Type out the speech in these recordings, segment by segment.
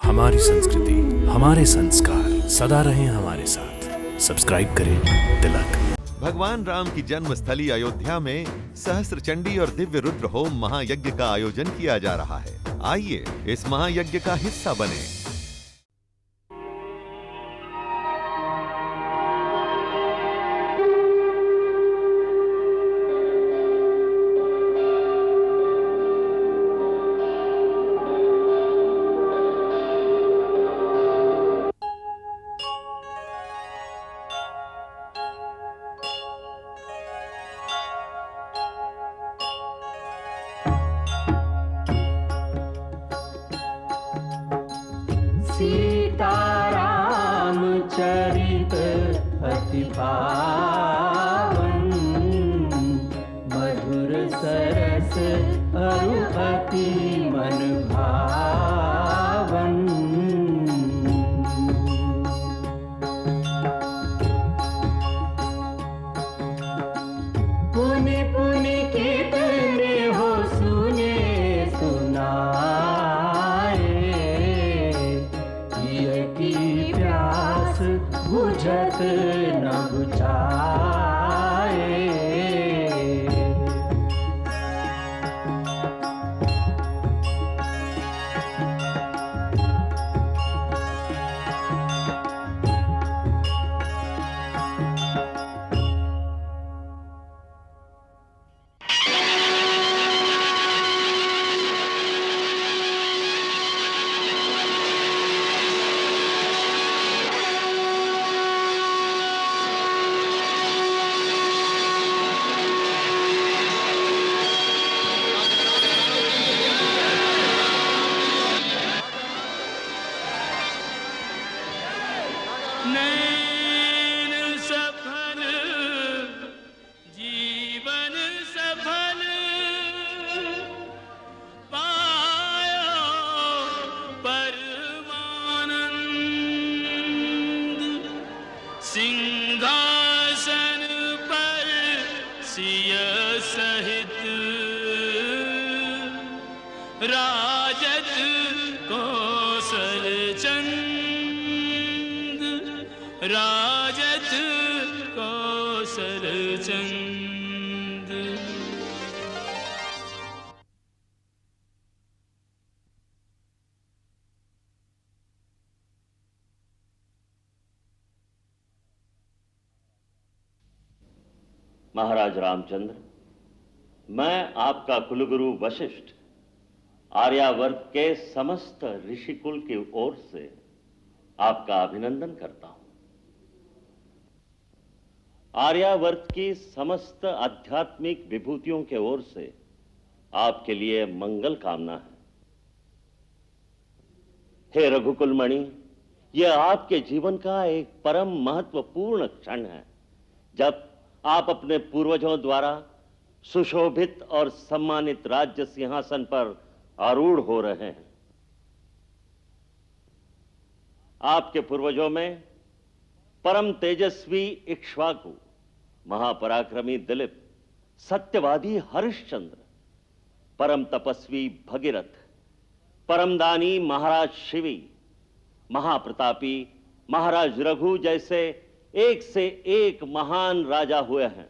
हमारी संस्कृति, हमारे संस्कार सदा रहें हमारे साथ। सब्सक्राइब करें तिलक। भगवान राम की जन्मस्थली अयोध्या में सहस्त्र चंडी और दिव्य रुद्र होम महायज्ञ का आयोजन किया जा रहा है। आइए इस महायज्ञ का हिस्सा बने। सीताराम चरित अति पावन, मधुर सरस अरु अति मन भावन। पुनि पुनि कितने हो सुने सुनाए, की प्यास बुझत न बुझाए। नैन सफल जीवन सफल पायो परमानंद। सिंहासन पर सिय सहित राजत कौशल चंद, राजत कौशल चंद। महाराज रामचंद्र, मैं आपका कुलगुरु वशिष्ठ आर्यावर्त के समस्त ऋषिकुल की ओर से आपका अभिनंदन करता हूं। आर्यावर्त की समस्त आध्यात्मिक विभूतियों के ओर से आपके लिए मंगल कामना है। हे रघुकुलमणि, यह आपके जीवन का एक परम महत्वपूर्ण क्षण है, जब आप अपने पूर्वजों द्वारा सुशोभित और सम्मानित राज्य सिंहासन पर आरूढ़ हो रहे हैं। आपके पूर्वजों में परम तेजस्वी इक्ष्वाकु, महापराक्रमी दिलीप, सत्यवादी हरिश्चंद्र, परम तपस्वी भगीरथ, परमदानी महाराज शिवी, महाप्रतापी महाराज रघु जैसे एक से एक महान राजा हुए हैं,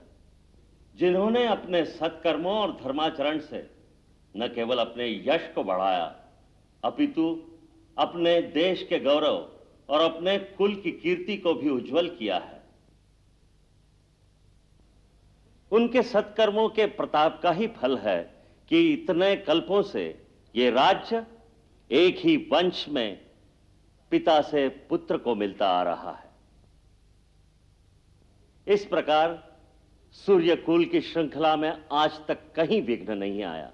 जिन्होंने अपने सत्कर्मों और धर्माचरण से न केवल अपने यश को बढ़ाया, अपितु अपने देश के गौरव और अपने कुल की कीर्ति को भी उज्जवल किया है। उनके सत्कर्मों के प्रताप का ही फल है कि इतने कल्पों से ये राज्य एक ही वंश में पिता से पुत्र को मिलता आ रहा है। इस प्रकार सूर्यकुल की श्रृंखला में आज तक कहीं विघ्न नहीं आया।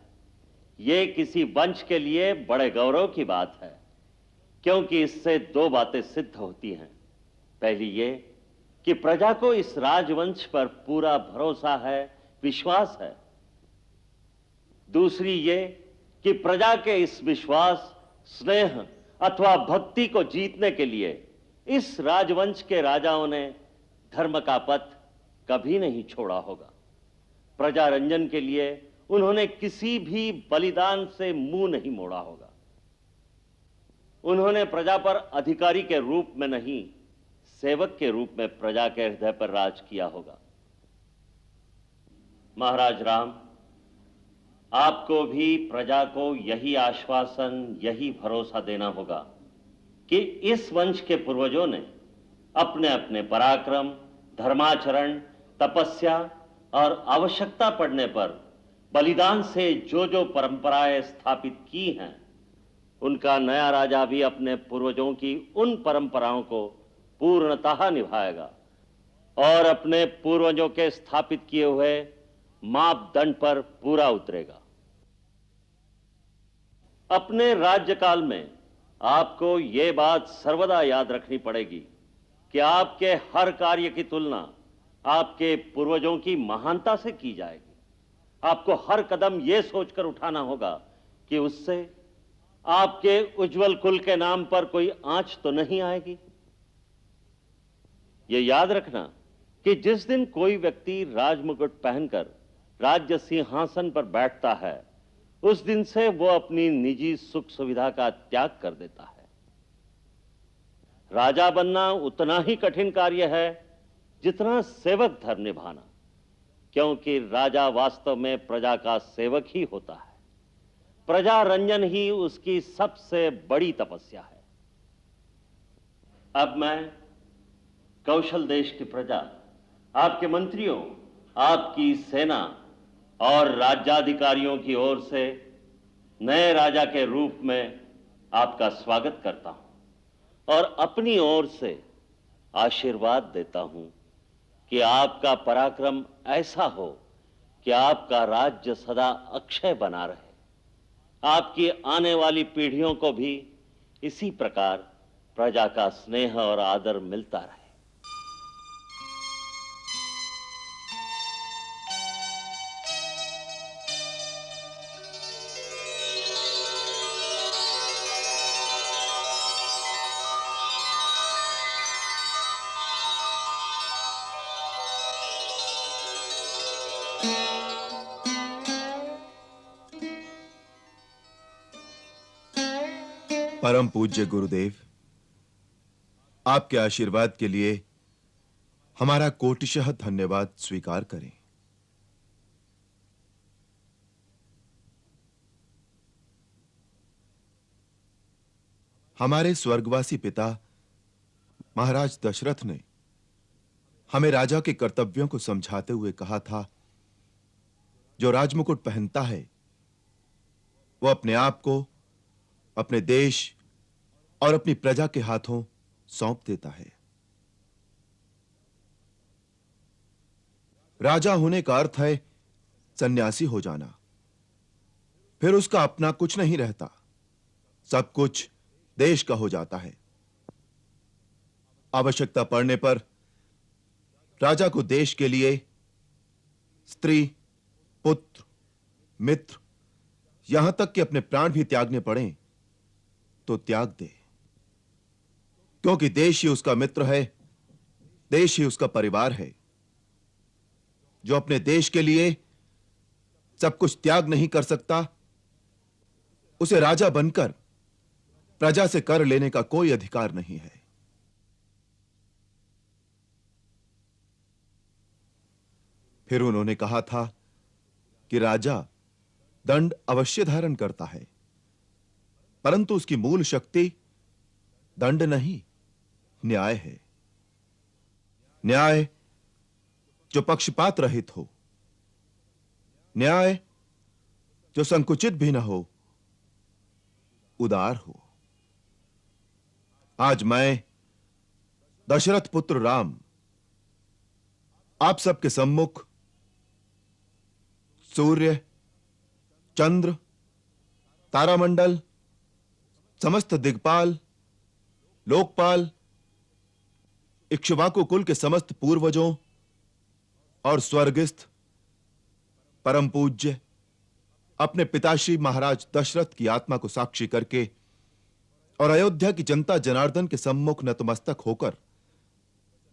ये किसी वंश के लिए बड़े गौरव की बात है, क्योंकि इससे दो बातें सिद्ध होती हैं। पहली ये कि प्रजा को इस राजवंश पर पूरा भरोसा है, विश्वास है। दूसरी ये कि प्रजा के इस विश्वास, स्नेह अथवा भक्ति को जीतने के लिए इस राजवंश के राजाओं ने धर्म का पथ कभी नहीं छोड़ा होगा। प्रजा रंजन के लिए उन्होंने किसी भी बलिदान से मुंह नहीं मोड़ा होगा। उन्होंने प्रजा पर अधिकारी के रूप में नहीं, सेवक के रूप में प्रजा के हृदय पर राज किया होगा। महाराज राम, आपको भी प्रजा को यही आश्वासन, यही भरोसा देना होगा कि इस वंश के पूर्वजों ने अपने अपने पराक्रम, धर्माचरण, तपस्या और आवश्यकता पड़ने पर बलिदान से जो जो परंपराएं स्थापित की हैं, उनका नया राजा भी अपने पूर्वजों की उन परंपराओं को पूर्णतः निभाएगा और अपने पूर्वजों के स्थापित किए हुए मापदंड पर पूरा उतरेगा। अपने राज्यकाल में आपको यह बात सर्वदा याद रखनी पड़ेगी कि आपके हर कार्य की तुलना आपके पूर्वजों की महानता से की जाएगी। आपको हर कदम यह सोचकर उठाना होगा कि उससे आपके उज्जवल कुल के नाम पर कोई आंच तो नहीं आएगी। यह याद रखना कि जिस दिन कोई व्यक्ति राजमुकुट पहनकर राज्य सिंहासन पर बैठता है, उस दिन से वो अपनी निजी सुख सुविधा का त्याग कर देता है। राजा बनना उतना ही कठिन कार्य है जितना सेवक धर्म निभाना, क्योंकि राजा वास्तव में प्रजा का सेवक ही होता है। प्रजा रंजन ही उसकी सबसे बड़ी तपस्या है। अब मैं कौशल देश की प्रजा, आपके मंत्रियों, आपकी सेना और राज्याधिकारियों की ओर से नए राजा के रूप में आपका स्वागत करता हूं और अपनी ओर से आशीर्वाद देता हूं कि आपका पराक्रम ऐसा हो कि आपका राज्य सदा अक्षय बना रहे, आपकी आने वाली पीढ़ियों को भी इसी प्रकार प्रजा का स्नेह और आदर मिलता रहे। परम पूज्य गुरुदेव, आपके आशीर्वाद के लिए हमारा कोटिशः धन्यवाद स्वीकार करें। हमारे स्वर्गवासी पिता महाराज दशरथ ने हमें राजा के कर्तव्यों को समझाते हुए कहा था, जो राजमुकुट पहनता है वो अपने आप को अपने देश और अपनी प्रजा के हाथों सौंप देता है। राजा होने का अर्थ है सन्यासी हो जाना। फिर उसका अपना कुछ नहीं रहता, सब कुछ देश का हो जाता है। आवश्यकता पड़ने पर राजा को देश के लिए स्त्री, पुत्र, मित्र, यहां तक कि अपने प्राण भी त्यागने पड़ें तो त्याग दे, क्योंकि देश ही उसका मित्र है, देश ही उसका परिवार है। जो अपने देश के लिए सब कुछ त्याग नहीं कर सकता, उसे राजा बनकर प्रजा से कर लेने का कोई अधिकार नहीं है। फिर उन्होंने कहा था कि राजा दंड अवश्य धारण करता है, परंतु उसकी मूल शक्ति दंड नहीं, न्याय है। न्याय जो पक्षपात रहित हो, न्याय जो संकुचित भी न हो, उदार हो। आज मैं दशरथ पुत्र राम आप सबके सम्मुख सूर्य, चंद्र, तारामंडल, समस्त दिग्पाल, लोकपाल, इक्ष्वाकु कुल के समस्त पूर्वजों और स्वर्गस्थ परम पूज्य अपने पिताश्री महाराज दशरथ की आत्मा को साक्षी करके और अयोध्या की जनता जनार्दन के सम्मुख नतमस्तक होकर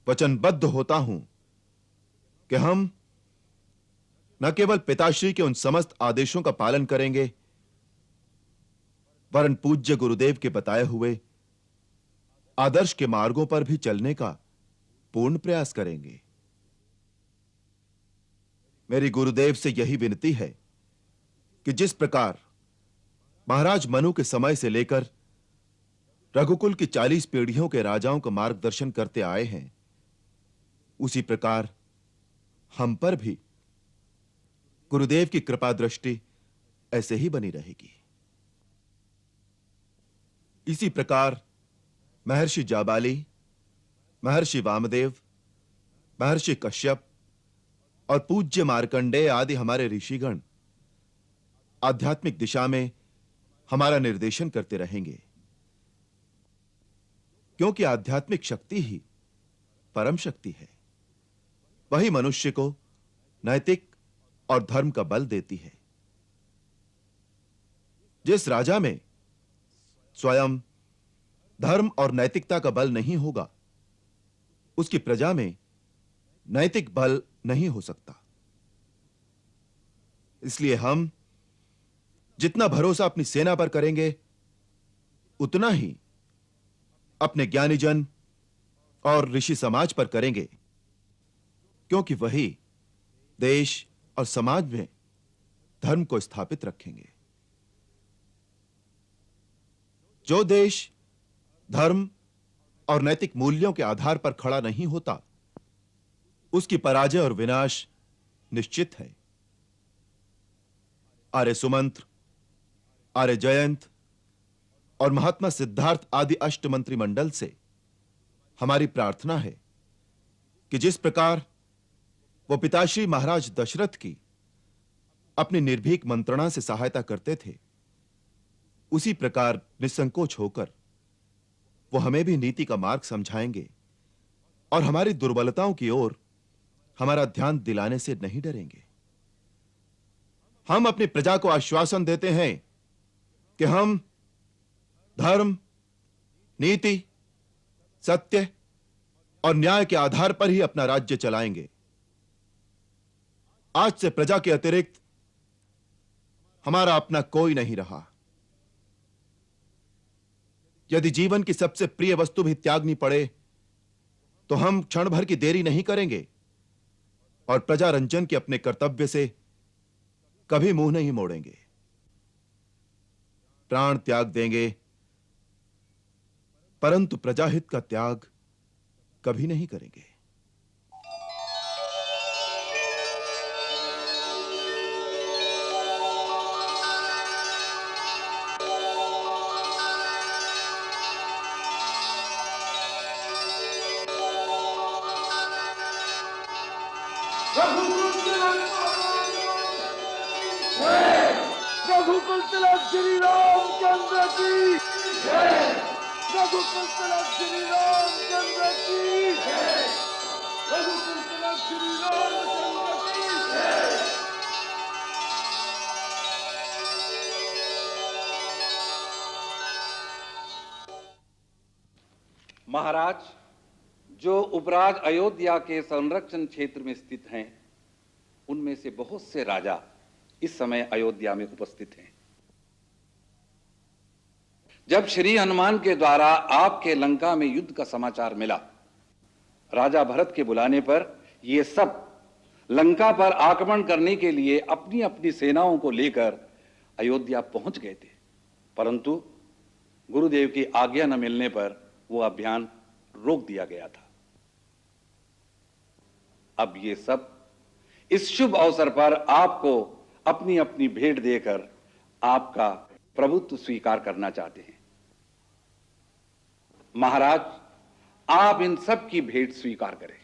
वचनबद्ध होता हूं कि हम न केवल पिताश्री के उन समस्त आदेशों का पालन करेंगे, वरन पूज्य गुरुदेव के बताए हुए आदर्श के मार्गों पर भी चलने का पूर्ण प्रयास करेंगे। मेरी गुरुदेव से यही विनती है कि जिस प्रकार महाराज मनु के समय से लेकर रघुकुल की 40 पीढ़ियों के राजाओं का मार्गदर्शन करते आए हैं, उसी प्रकार हम पर भी गुरुदेव की कृपा दृष्टि ऐसे ही बनी रहेगी। इसी प्रकार महर्षि जाबाली, महर्षि वामदेव, महर्षि कश्यप और पूज्य मार्कंडेय आदि हमारे ऋषिगण आध्यात्मिक दिशा में हमारा निर्देशन करते रहेंगे, क्योंकि आध्यात्मिक शक्ति ही परम शक्ति है। वही मनुष्य को नैतिक और धर्म का बल देती है। जिस राजा में स्वयं धर्म और नैतिकता का बल नहीं होगा, उसकी प्रजा में नैतिक बल नहीं हो सकता। इसलिए हम जितना भरोसा अपनी सेना पर करेंगे, उतना ही अपने ज्ञानीजन और ऋषि समाज पर करेंगे, क्योंकि वही देश और समाज में धर्म को स्थापित रखेंगे। जो देश धर्म और नैतिक मूल्यों के आधार पर खड़ा नहीं होता, उसकी पराजय और विनाश निश्चित है। आर्य सुमंत्र, आर्य जयंत और महात्मा सिद्धार्थ आदि अष्टमंत्रिमंडल से हमारी प्रार्थना है कि जिस प्रकार वो पिताश्री महाराज दशरथ की अपनी निर्भीक मंत्रणा से सहायता करते थे, उसी प्रकार निसंकोच होकर वो हमें भी नीति का मार्ग समझाएंगे और हमारी दुर्बलताओं की ओर हमारा ध्यान दिलाने से नहीं डरेंगे। हम अपनी प्रजा को आश्वासन देते हैं कि हम धर्म, नीति, सत्य और न्याय के आधार पर ही अपना राज्य चलाएंगे। आज से प्रजा के अतिरिक्त हमारा अपना कोई नहीं रहा। यदि जीवन की सबसे प्रिय वस्तु भी त्यागनी पड़े, तो हम क्षण भर की देरी नहीं करेंगे और प्रजा रंजन के अपने कर्तव्य से कभी मुंह नहीं मोड़ेंगे। प्राण त्याग देंगे, परंतु प्रजाहित का त्याग कभी नहीं करेंगे। रघुकुल तिलक श्री रामचंद्र की जय। रघुकुल तिलक श्री रामचंद्र की जय। रघुकुल तिलक श्री रामचंद्र की जय। महाराज, जो उपराज अयोध्या के संरक्षण क्षेत्र में स्थित हैं, उनमें से बहुत से राजा इस समय अयोध्या में उपस्थित हैं। जब श्री हनुमान के द्वारा आपके लंका में युद्ध का समाचार मिला, राजा भरत के बुलाने पर ये सब लंका पर आक्रमण करने के लिए अपनी अपनी सेनाओं को लेकर अयोध्या पहुंच गए थे, परंतु गुरुदेव की आज्ञा न मिलने पर वो अभियान रोक दिया गया था। अब ये सब इस शुभ अवसर पर आपको अपनी अपनी भेंट देकर आपका प्रभुत्व स्वीकार करना चाहते हैं। महाराज, आप इन सब की भेंट स्वीकार करें।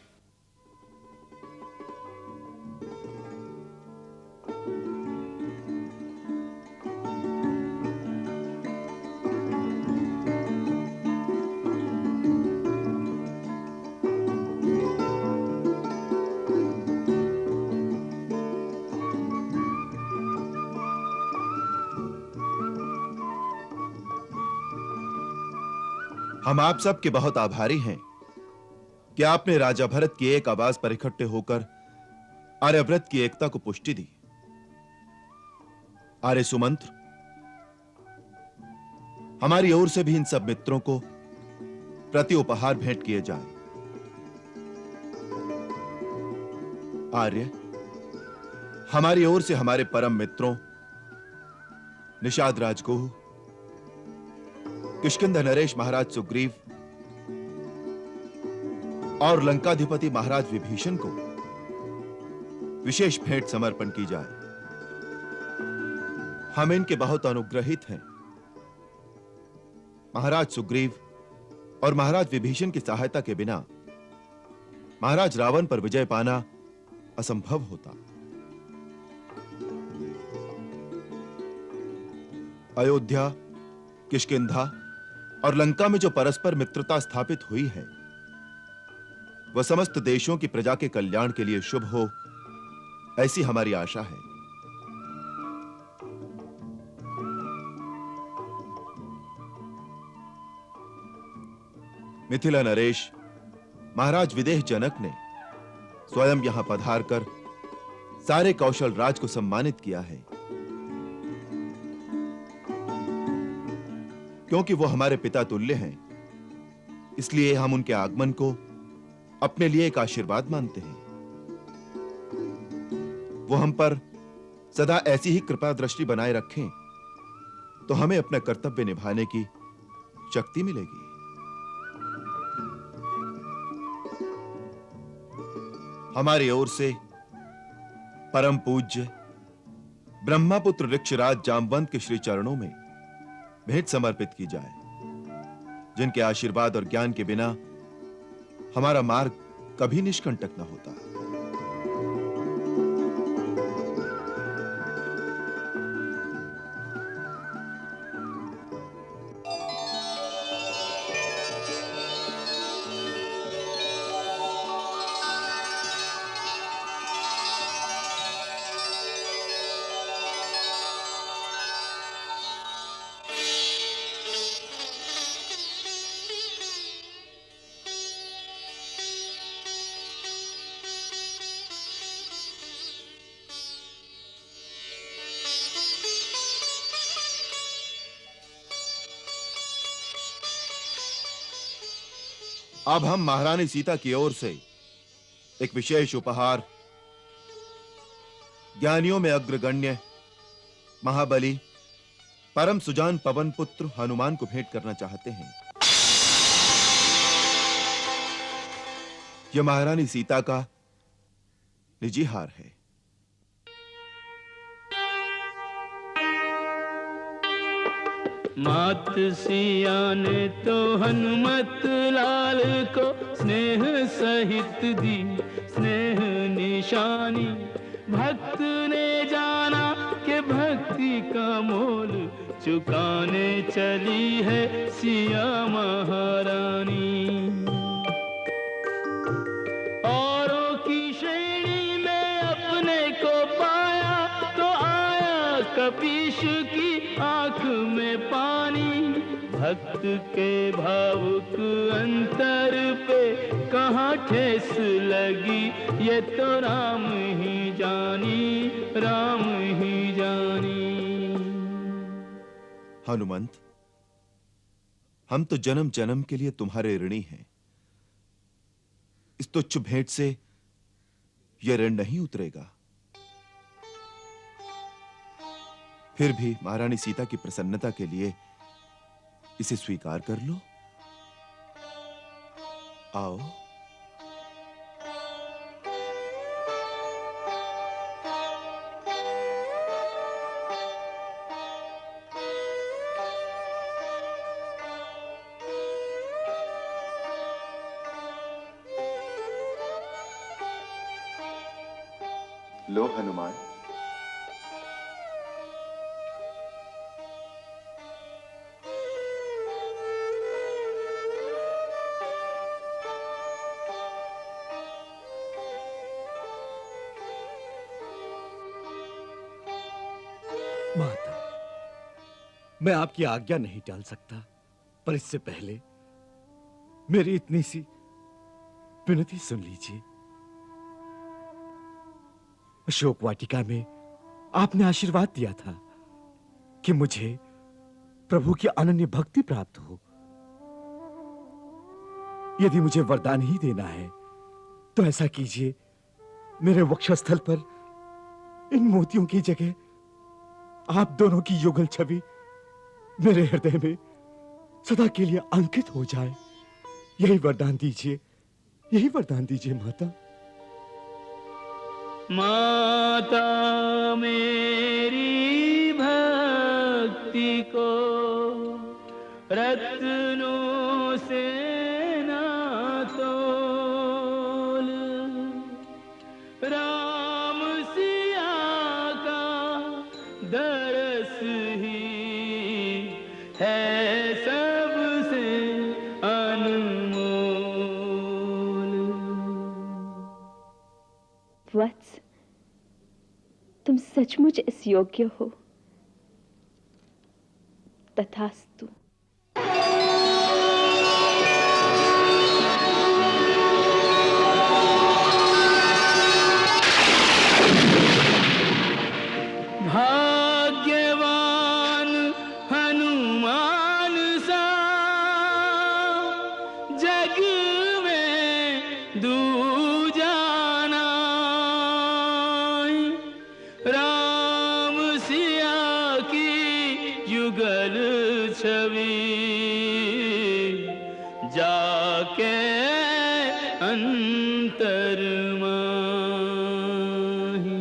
हम आप सब के बहुत आभारी हैं कि आपने राजा भरत की एक आवाज पर इकट्ठे होकर आर्यव्रत की एकता को पुष्टि दी। आर्य सुमंत्र, हमारी ओर से भी इन सब मित्रों को प्रति उपहार भेंट किए जाएं। आर्य, हमारी ओर से हमारे परम मित्रों निषाद राजगुह, किष्किंधा नरेश महाराज सुग्रीव और लंकाधिपति महाराज विभीषण को विशेष भेंट समर्पण की जाए। हम इनके बहुत अनुग्रहित हैं। महाराज सुग्रीव और महाराज विभीषण की सहायता के बिना महाराज रावण पर विजय पाना असंभव होता। अयोध्या, किष्किंधा और लंका में जो परस्पर मित्रता स्थापित हुई है, वह समस्त देशों की प्रजा के कल्याण के लिए शुभ हो, ऐसी हमारी आशा है। मिथिला नरेश महाराज विदेह जनक ने स्वयं यहां पधार कर सारे कौशल राज को सम्मानित किया है, क्योंकि वो हमारे पिता तुल्य हैं। इसलिए हम उनके आगमन को अपने लिए एक आशीर्वाद मानते हैं। वो हम पर सदा ऐसी ही कृपा दृष्टि बनाए रखें तो हमें अपना कर्तव्य निभाने की शक्ति मिलेगी। हमारी ओर से परम पूज्य ब्रह्मपुत्र ऋक्षराज जामवंत के श्री चरणों में भेंट समर्पित की जाए, जिनके आशीर्वाद और ज्ञान के बिना हमारा मार्ग कभी निष्कंटक न होता। अब हम महारानी सीता की ओर से एक विशेष उपहार ज्ञानियों में अग्रगण्य महाबली परम सुजान पवन पुत्र हनुमान को भेंट करना चाहते हैं। यह महारानी सीता का निजी हार है। मात सिया ने तो हनुमत लाल को स्नेह सहित दी स्नेह निशानी। भक्त ने जाना कि भक्ति का मोल चुकाने चली है सिया महारानी। औरों की श्रेणी में अपने को पाया तो आया कपीश की आंख में पानी। भक्त के भावुक अंतर पे कहाँ ठेस लगी ये तो राम ही जानी राम ही जानी। हनुमंत, हम तो जन्म जन्म के लिए तुम्हारे ऋणी हैं। इस तुच्छ भेंट से यह ऋण नहीं उतरेगा। फिर भी महारानी सीता की प्रसन्नता के लिए इसे स्वीकार कर लो। आओ। लो हनुमान। माता, मैं आपकी आज्ञा नहीं टाल सकता, पर इससे पहले मेरी इतनी सी विनती सुन लीजिए। अशोक वाटिका में आपने आशीर्वाद दिया था कि मुझे प्रभु की अनन्य भक्ति प्राप्त हो। यदि मुझे वरदान ही देना है तो ऐसा कीजिए, मेरे वक्षस्थल पर इन मोतियों की जगह आप दोनों की युगल छवि मेरे हृदय में सदा के लिए अंकित हो जाए। यही वरदान दीजिए, यही वरदान दीजिए माता। माता मेरी भक्ति को रत्नों से ना तोल, राम सिया का दरस ही है सबसे अनमोल। वत्स, तुम सचमुच इस योग्य हो। तथास्तु। भाग्यवान हनुमान सा जग में दूजा नाई, राम सिया की युगल छवि जाके अंतर माही।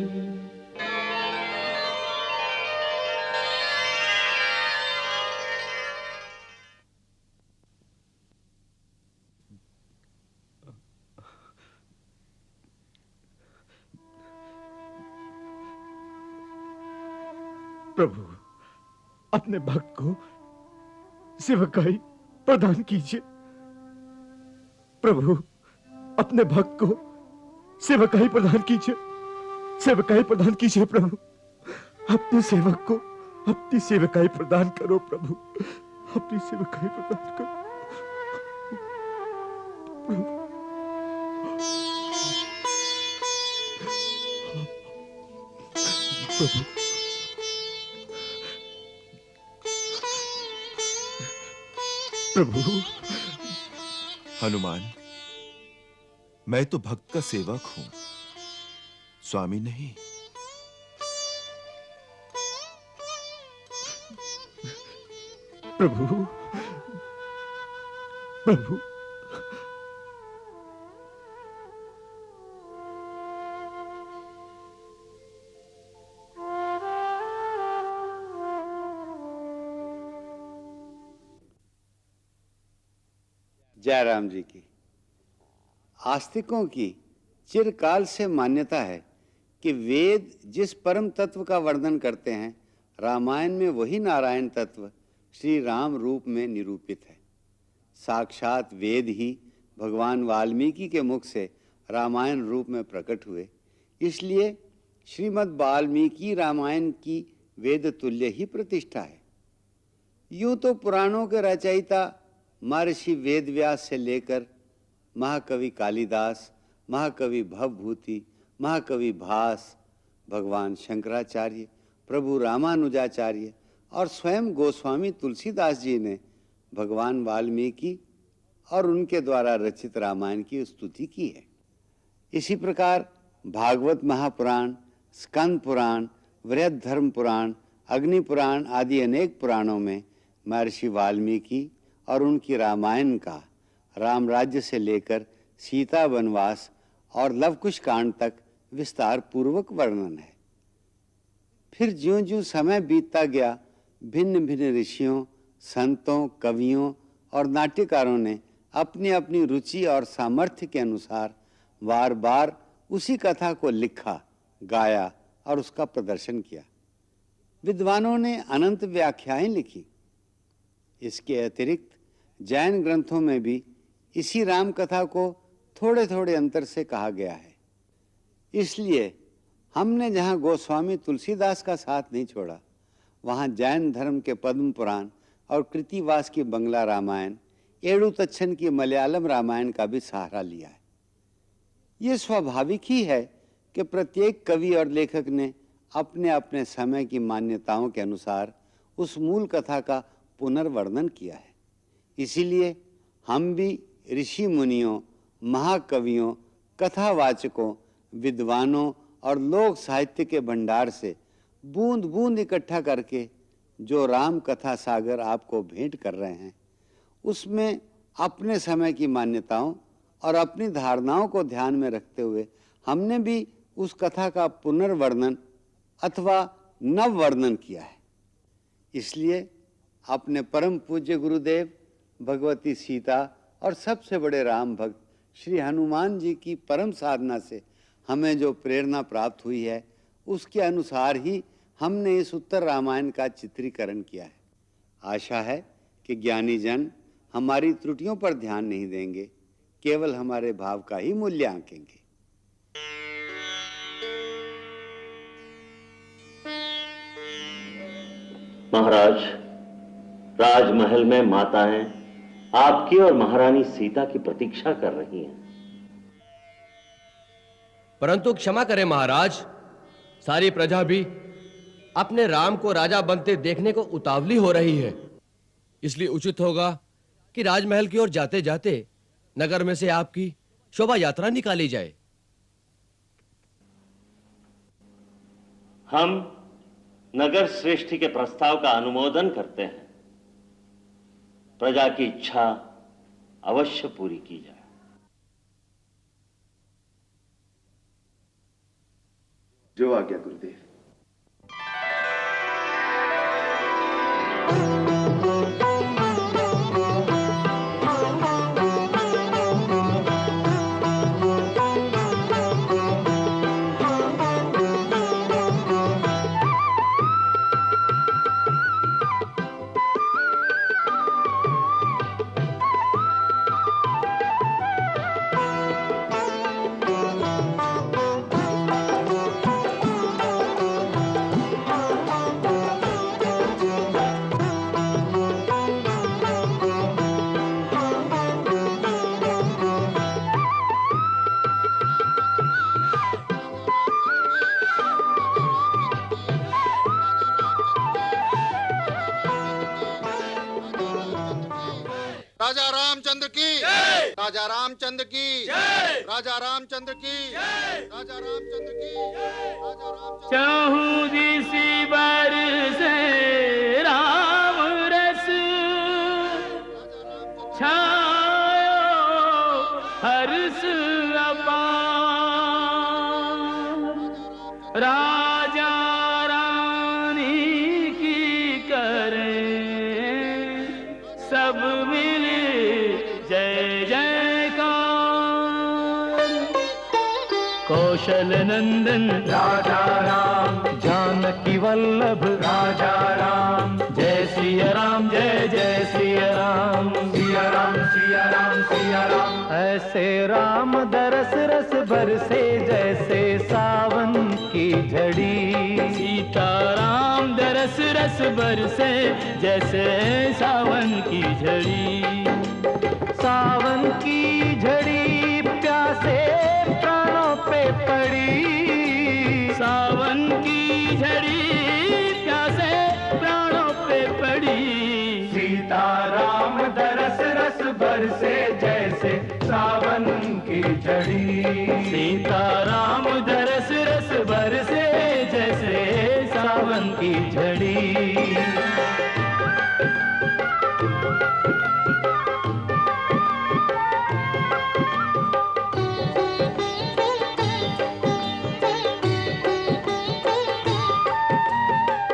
प्रभु, अपने भक्त को सेवकाई प्रदान कीजिए। प्रभु, अपने भक्त को सेवकाई प्रदान कीजिए, सेवकाई प्रदान कीजिए। प्रभु, अपने सेवक को अपनी सेवकाई प्रदान करो। प्रभु, अपनी सेवकाई प्रदान करो। प्रभु, प्रभु। हनुमान, मैं तो भक्त का सेवक हूं, स्वामी नहीं। प्रभु, प्रभु। जयराम जी की। आस्तिकों की चिरकाल से मान्यता है कि वेद जिस परम तत्व का वर्णन करते हैं, रामायण में वही नारायण तत्व श्री राम रूप में निरूपित है। साक्षात वेद ही भगवान वाल्मीकि के मुख से रामायण रूप में प्रकट हुए, इसलिए श्रीमद् वाल्मीकि रामायण की वेद तुल्य ही प्रतिष्ठा है। यूं तो पुराणों के रचयिता महर्षि वेदव्यास से लेकर महाकवि कालिदास, महाकवि भवभूति, महाकवि भास, भगवान शंकराचार्य, प्रभु रामानुजाचार्य और स्वयं गोस्वामी तुलसीदास जी ने भगवान वाल्मीकि और उनके द्वारा रचित रामायण की स्तुति की है। इसी प्रकार भागवत महापुराण, स्कंद पुराण, वृहद धर्म पुराण, अग्नि पुराण आदि अनेक पुराणों में महर्षि वाल्मीकि और उनकी रामायण का राम राज्य से लेकर सीता वनवास और लवकुश कांड तक विस्तार पूर्वक वर्णन है। फिर ज्यों-ज्यों समय बीतता गया, भिन्न भिन्न ऋषियों, संतों, कवियों और नाट्यकारों ने अपनी अपनी रुचि और सामर्थ्य के अनुसार बार बार उसी कथा को लिखा, गाया और उसका प्रदर्शन किया। विद्वानों ने अनंत व्याख्याएं लिखी। इसके अतिरिक्त जैन ग्रंथों में भी इसी राम कथा को थोड़े थोड़े अंतर से कहा गया है। इसलिए हमने जहाँ गोस्वामी तुलसीदास का साथ नहीं छोड़ा, वहाँ जैन धर्म के पद्म पुराण और कृतिवास की बंगला रामायण, एड़ुतच्छन की मलयालम रामायण का भी सहारा लिया है। ये स्वाभाविक ही है कि प्रत्येक कवि और लेखक ने अपने अपने समय की मान्यताओं के अनुसार उस मूल कथा का पुनर्वर्णन किया है। इसीलिए हम भी ऋषि मुनियों, महाकवियों, कथावाचकों, विद्वानों और लोक साहित्य के भंडार से बूंद बूंद इकट्ठा करके जो राम कथा सागर आपको भेंट कर रहे हैं, उसमें अपने समय की मान्यताओं और अपनी धारणाओं को ध्यान में रखते हुए हमने भी उस कथा का पुनर्वर्णन अथवा नववर्णन किया है। इसलिए अपने परम पूज्य गुरुदेव, भगवती सीता और सबसे बड़े राम भक्त श्री हनुमान जी की परम साधना से हमें जो प्रेरणा प्राप्त हुई है, उसके अनुसार ही हमने इस उत्तर रामायण का चित्रीकरण किया है। आशा है कि ज्ञानी जन हमारी त्रुटियों पर ध्यान नहीं देंगे, केवल हमारे भाव का ही मूल्य आंकेंगे। महाराज, राजमहल में माताएं आपकी और महारानी सीता की प्रतीक्षा कर रही हैं। परंतु क्षमा करें महाराज, सारी प्रजा भी अपने राम को राजा बनते देखने को उतावली हो रही है। इसलिए उचित होगा कि राजमहल की ओर जाते जाते नगर में से आपकी शोभा यात्रा निकाली जाए। हम नगर श्रेष्ठी के प्रस्ताव का अनुमोदन करते हैं। प्रजा की इच्छा अवश्य पूरी की जाए। जो आज्ञा गुरुदेव। राजा रामचंद्र की जय। राजा रामचंद्र की जय। राजा रामचंद्र की जय। राजा रामचंद्र की जय। राजा रामचंद्र चाहूं दिसी बरसे राम रस, छायो हर्ष अपार। राजा रानी की करें सब मिले जय जयकार। कौशल नंदन राजा राम, जानकी वल्लभ राजा राम। जय सिया राम, जय जय सिया राम। सिया राम सिया राम सिया राम। ऐसे राम दरस रस बरसे जैसे सावन की झड़ी। सीता राम दरस रस बरसे जैसे सावन की झड़ी। सावन की झड़ी प्यासे प्राणों पे पड़ी। सावन की झड़ी प्यासे प्राणों पे पड़ी। सीता राम दरस रस बरसे जैसे सावन की झड़ी। सीता राम दरस रस बरसे जैसे सावन की झड़ी।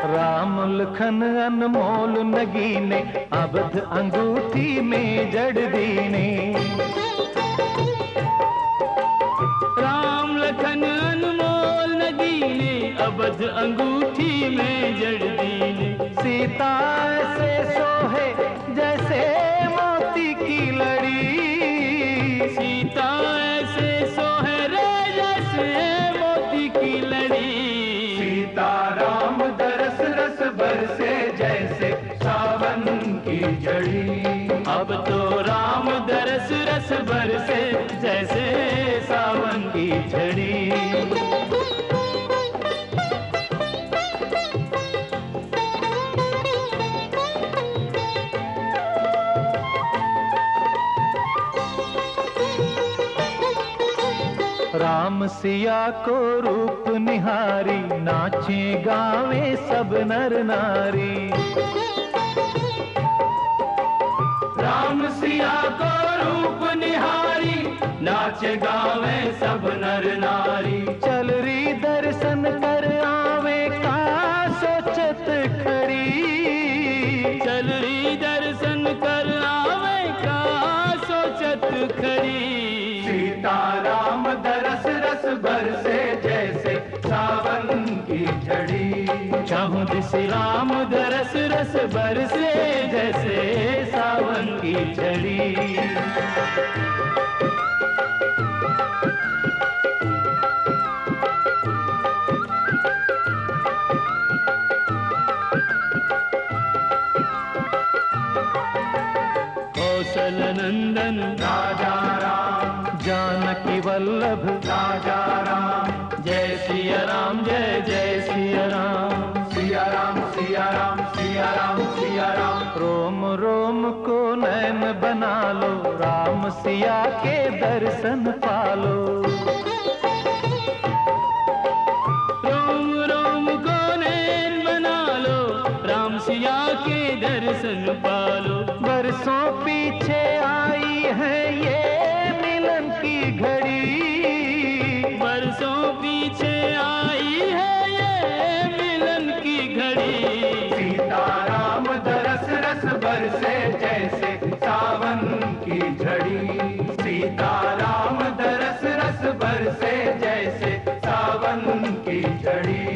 राम लखन अनमोल नगीने, अबध अंगूठी में जड़ दीने। राम लखन अनमोल नगीने, अबध अंगूठी में जड़ दीने। सीता से सोहे जैसे मोती की लड़ी। सीता ऐसे सोहे रे जैसे मोती की लड़ी। सीता राम दरस रस बरसे जैसे सावन की झड़ी। अब तो राम दरस रस बरसे जैसे सावन की झड़ी। राम सिया को रूप निहारी, नाचे गावे सब नर नारी। राम सिया को रूप निहारी, नाचे गावे सब नर नारी। चल री दर्शन कर आवे का सोचत खड़ी, चल री दर्शन कर आवे का सोचत खड़ी। सीताराम दरस रस बरसे जैसे सावन की झड़ी। चाहूं दिस राम दरस रस बरसे जैसे सावन की झड़ी। कौशल नंदन राजा राम, जानकी वल्लभ राजा राम। जय सिया राम, जय जय सिया राम। सिया राम सिया राम सिया राम सिया राम। रोम रोम को नैन बना लो, राम सिया के दर्शन पालो। रोम रोम को नैन बना लो, राम सिया के दर्शन पालो। बरसों पीछे आई है ये मिलन की घड़ी, बरसों पीछे आई है ये मिलन की घड़ी। सीताराम दरस रस बरसे जैसे सावन की झड़ी। सीताराम दरस रस बरसे जैसे सावन की झड़ी।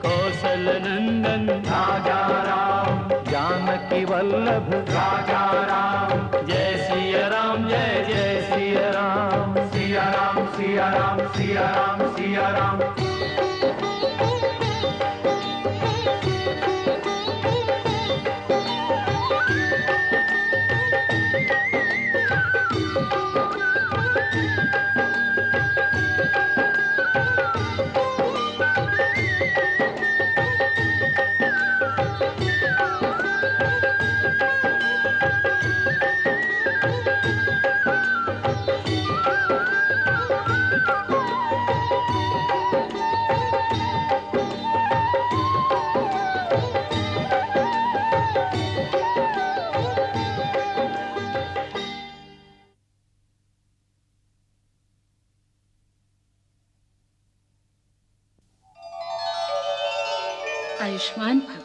कौशल नंदन राजा राम, जानकी वल्लभ राजा राम। जय सिया राम, जय जय सिया राम। सिया राम सिया राम सिया राम सिया राम। आयुष्मान भव।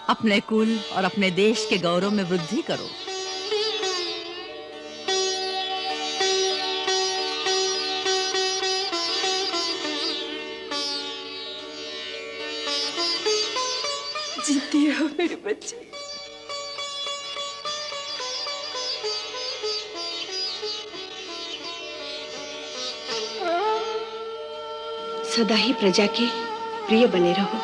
अपने कुल और अपने देश के गौरव में वृद्धि करो। जीती रहो मेरे बच्चे। सदा ही प्रजा के प्रिय बने रहो।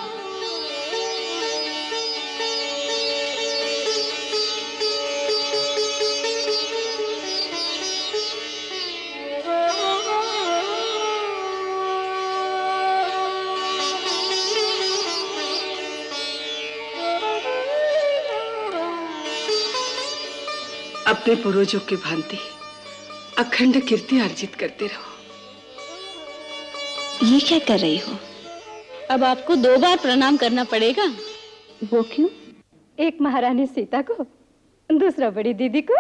अपने पूर्वजों की भांति अखंड कीर्ति अर्जित करते रहो। ये क्या कर रही हो? अब आपको 2 बार प्रणाम करना पड़ेगा। वो क्यों? एक महारानी सीता को, दूसरा बड़ी दीदी को।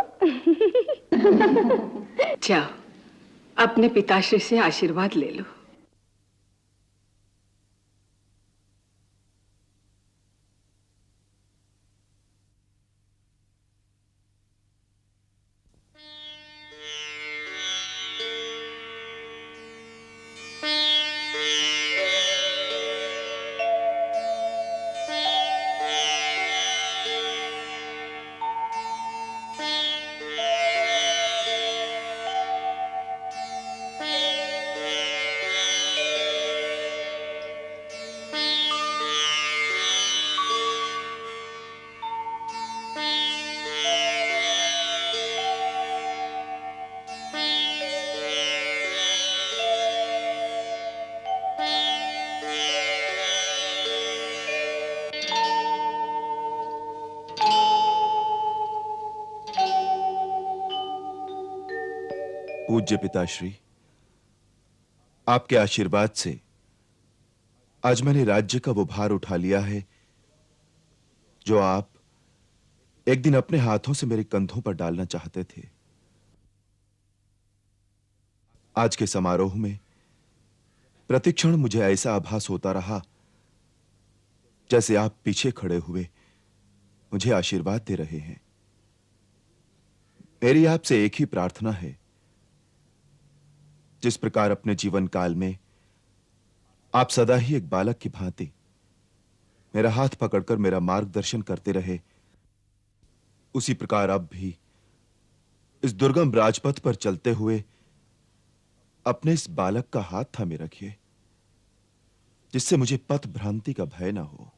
जाओ अपने पिताश्री से आशीर्वाद ले लो। पूज्य पिताश्री, आपके आशीर्वाद से आज मैंने राज्य का वो भार उठा लिया है जो आप एक दिन अपने हाथों से मेरे कंधों पर डालना चाहते थे। आज के समारोह में प्रतिक्षण मुझे ऐसा आभास होता रहा जैसे आप पीछे खड़े हुए मुझे आशीर्वाद दे रहे हैं। मेरी आपसे एक ही प्रार्थना है, जिस प्रकार अपने जीवन काल में आप सदा ही एक बालक की भांति मेरा हाथ पकड़कर मेरा मार्गदर्शन करते रहे, उसी प्रकार अब भी इस दुर्गम राजपथ पर चलते हुए अपने इस बालक का हाथ थामे रखिए, जिससे मुझे पथ भ्रांति का भय ना हो।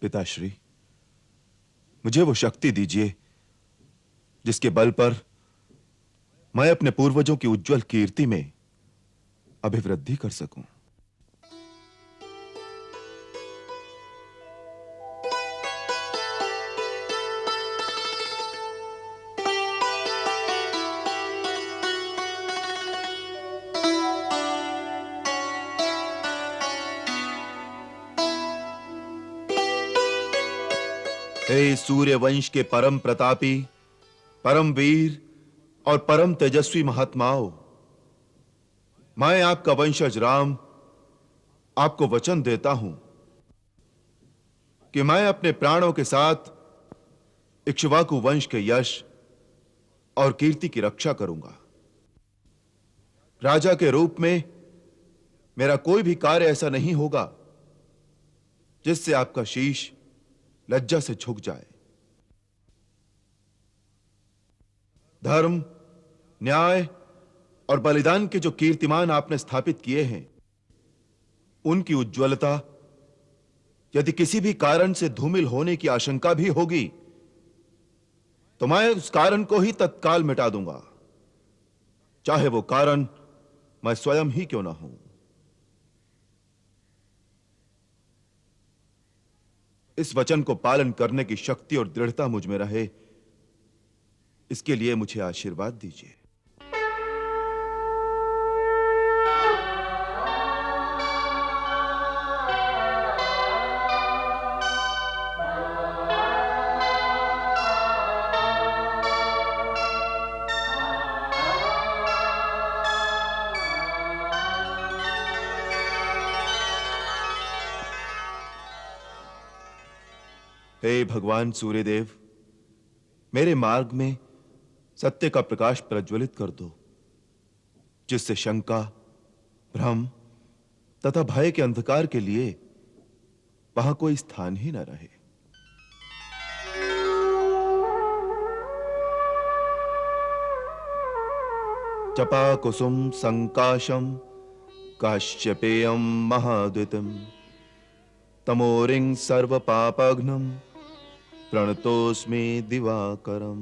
पिताश्री, मुझे वो शक्ति दीजिए जिसके बल पर मैं अपने पूर्वजों की उज्जवल कीर्ति में अभिवृद्धि कर सकूं। हे सूर्य वंश के परम प्रतापी, परम वीर और परम तेजस्वी महात्माओं, मैं आपका वंशज राम आपको वचन देता हूं कि मैं अपने प्राणों के साथ इक्ष्वाकु वंश के यश और कीर्ति की रक्षा करूंगा। राजा के रूप में मेरा कोई भी कार्य ऐसा नहीं होगा जिससे आपका शीश लज्जा से झुक जाए। धर्म, न्याय और बलिदान के जो कीर्तिमान आपने स्थापित किए हैं, उनकी उज्ज्वलता यदि किसी भी कारण से धूमिल होने की आशंका भी होगी तो मैं उस कारण को ही तत्काल मिटा दूंगा, चाहे वो कारण मैं स्वयं ही क्यों ना हूं। इस वचन को पालन करने की शक्ति और दृढ़ता मुझ में रहे, इसके लिए मुझे आशीर्वाद दीजिए। हे भगवान सूर्यदेव, मेरे मार्ग में सत्य का प्रकाश प्रज्वलित कर दो, जिससे शंका, भ्रम तथा भय के अंधकार के लिए वहां कोई स्थान ही न रहे। चपा कुसुम संकाशम काश्यपेयम महाद्युतिम तमोरिंग सर्व पापघ्नम प्रणतोस्मि दिवाकरम।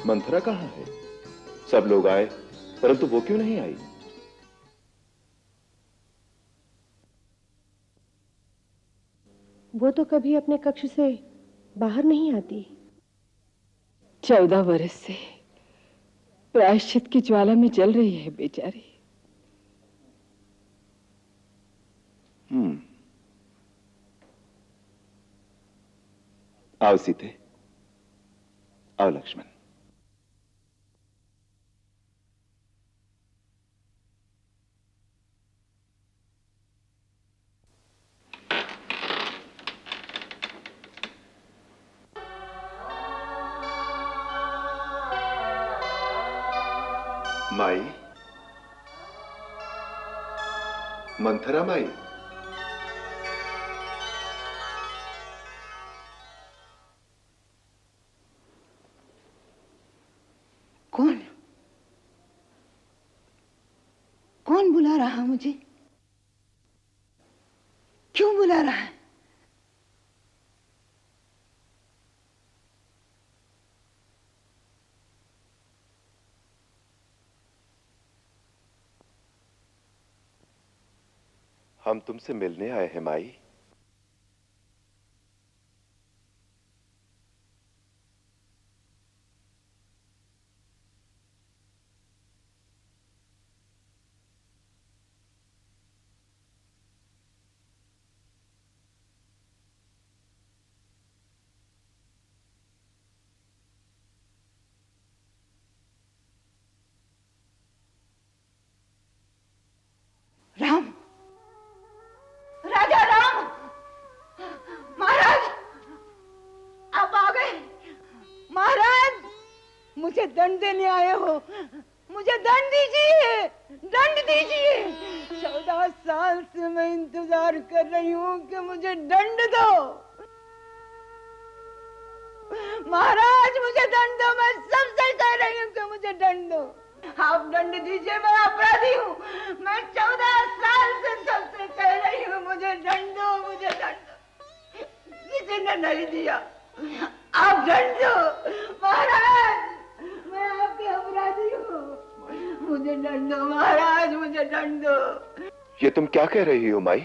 मंथरा कहां है? सब लोग आए परंतु वो क्यों नहीं आई? वो तो कभी अपने कक्ष से बाहर नहीं आती। 14 वर्ष से प्रायश्चित की ज्वाला में जल रही है बेचारी। आओ सीते, आओ लक्ष्मण। माई, मंथरा माई, कौन कौन बुला रहा मुझे? क्यों बुला रहा है? हम तुमसे मिलने आए हैं माई। राम, राजा राम, महाराज, आप आ गए। महाराज, मुझे दंड देने आए हो। मुझे दंड दीजिए, दंड दीजिए। 14 साल से मैं इंतजार कर रही हूँ कि मुझे दंड दो। महाराज, मुझे दंड दो। मैं सबसे कह रही हूँ कि मुझे दंड दो। आप दंड दीजिए, मैं अपराधी हूँ। मैं 14 साल से सबसे कह रही हूँ मुझे दंड दो, मुझे दंड दो। किसी ने नहीं दिया। आप दंड दो। महाराज, मैं आपके अपराधी हूँ। मुझे दंड दो महाराज, मुझे दंड दो। ये तुम क्या कह रही हो माई?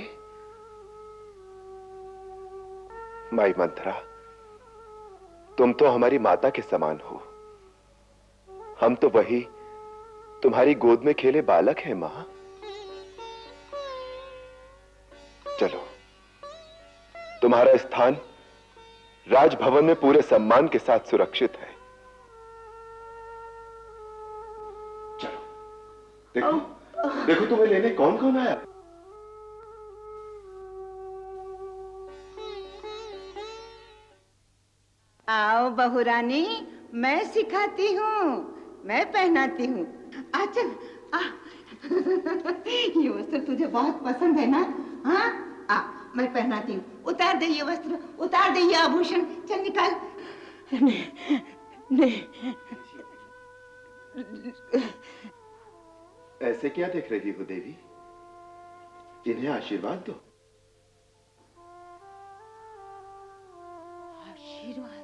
माई मंथरा, तुम तो हमारी माता के समान हो। हम तो वही तुम्हारी गोद में खेले बालक हैं मां। चलो, तुम्हारा स्थान राजभवन में पूरे सम्मान के साथ सुरक्षित है। चलो, देखो देखो तुम्हें लेने कौन कौन आया। आओ बहुरानी, मैं सिखाती हूँ, मैं पहनाती हूँ। चल, ये वस्त्र तुझे बहुत पसंद है ना? हाँ, मैं पहनाती हूँ। उतार दे ये वस्त्र, उतार दे ये आभूषण। चल निकाल। नहीं, नहीं। ऐसे क्या देख रही हो देवी? इन्हें आशीर्वाद दो। आशीर्वाद?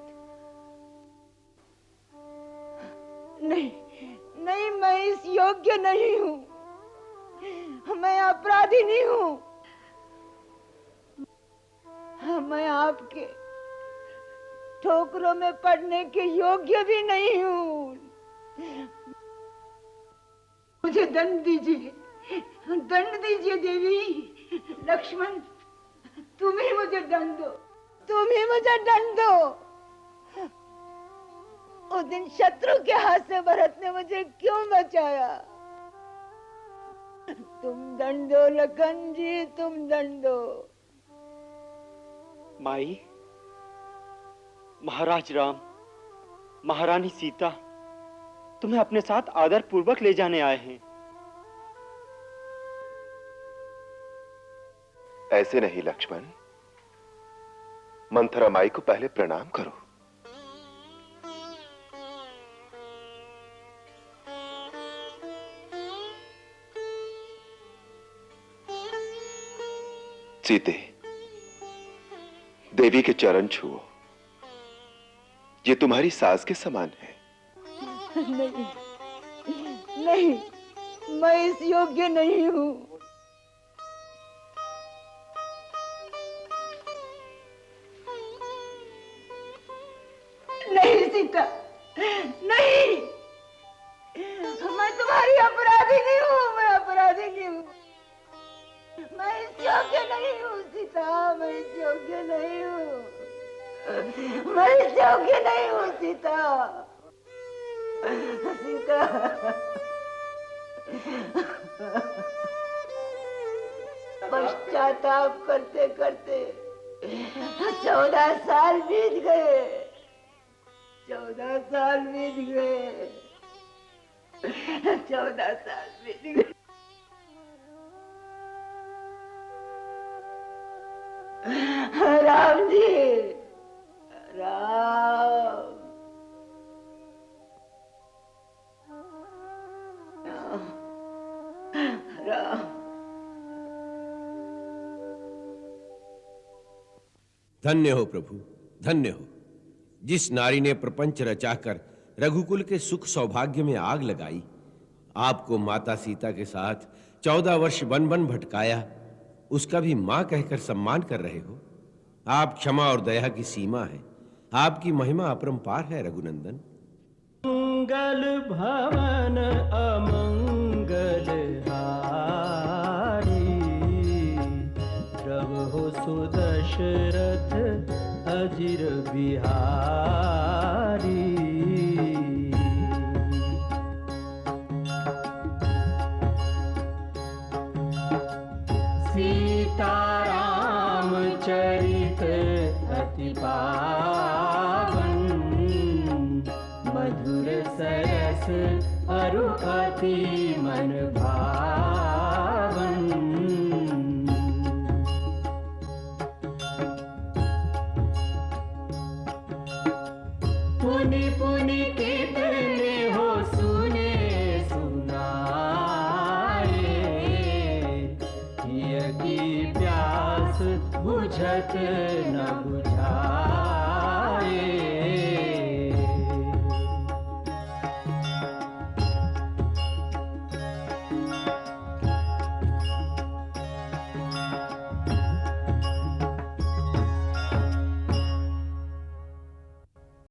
नहीं, नहीं, मैं इस योग्य नहीं हूँ। मैं अपराधी नहीं हूँ। मैं आपके ठोकरों में पड़ने के योग्य भी नहीं हूँ। मुझे दंड दीजिए, दंड दीजिए देवी। लक्ष्मण, तुम ही मुझे दंड दो, तुम ही मुझे दंड दो। उस दिन शत्रु के हाथ से भरत ने मुझे क्यों बचाया? तुम दंड दो लखन जी, तुम दंड दो। माई, महाराज राम, महारानी सीता तुम्हें अपने साथ आदर पूर्वक ले जाने आए हैं। ऐसे नहीं लक्ष्मण, मंथरा माई को पहले प्रणाम करो। सीते, देवी के चरण छुओ। ये तुम्हारी सास के समान है। नहीं, नहीं, मैं इस योग्य नहीं हूँ। नहीं सीता, नहीं, मैं तुम्हारी अपराधी नहीं हूँ। मैं अपराधी नहीं हूँ। मैं इस योग्य नहीं हूँ सीता, मैं इस योग्य नहीं हूँ। मैं इस योग्य नहीं हूँ सीता। सीता, पश्चाताप करते करते 14 साल बीत गए। 14 साल बीत गए। 14 साल बीत गए। राम जी, राम। राम। धन्य हो प्रभु, धन्य हो। जिस नारी ने प्रपंच रचाकर रघुकुल के सुख सौभाग्य में आग लगाई, आपको माता सीता के साथ 14 वर्ष वन वन भटकाया, उसका भी मां कहकर सम्मान कर रहे हो। आप क्षमा और दया की सीमा है, आपकी महिमा अपरंपार है रघुनंदन। मंगल भवन अमंगल हारी, प्रभु सुदशरथ अजिर बिहारी। सीताराम चरित अति पावन, मधुर सरस अरु अति मन भावन। पुनि पुनि कितने हो सुने सुनाए, की प्यास बुझत न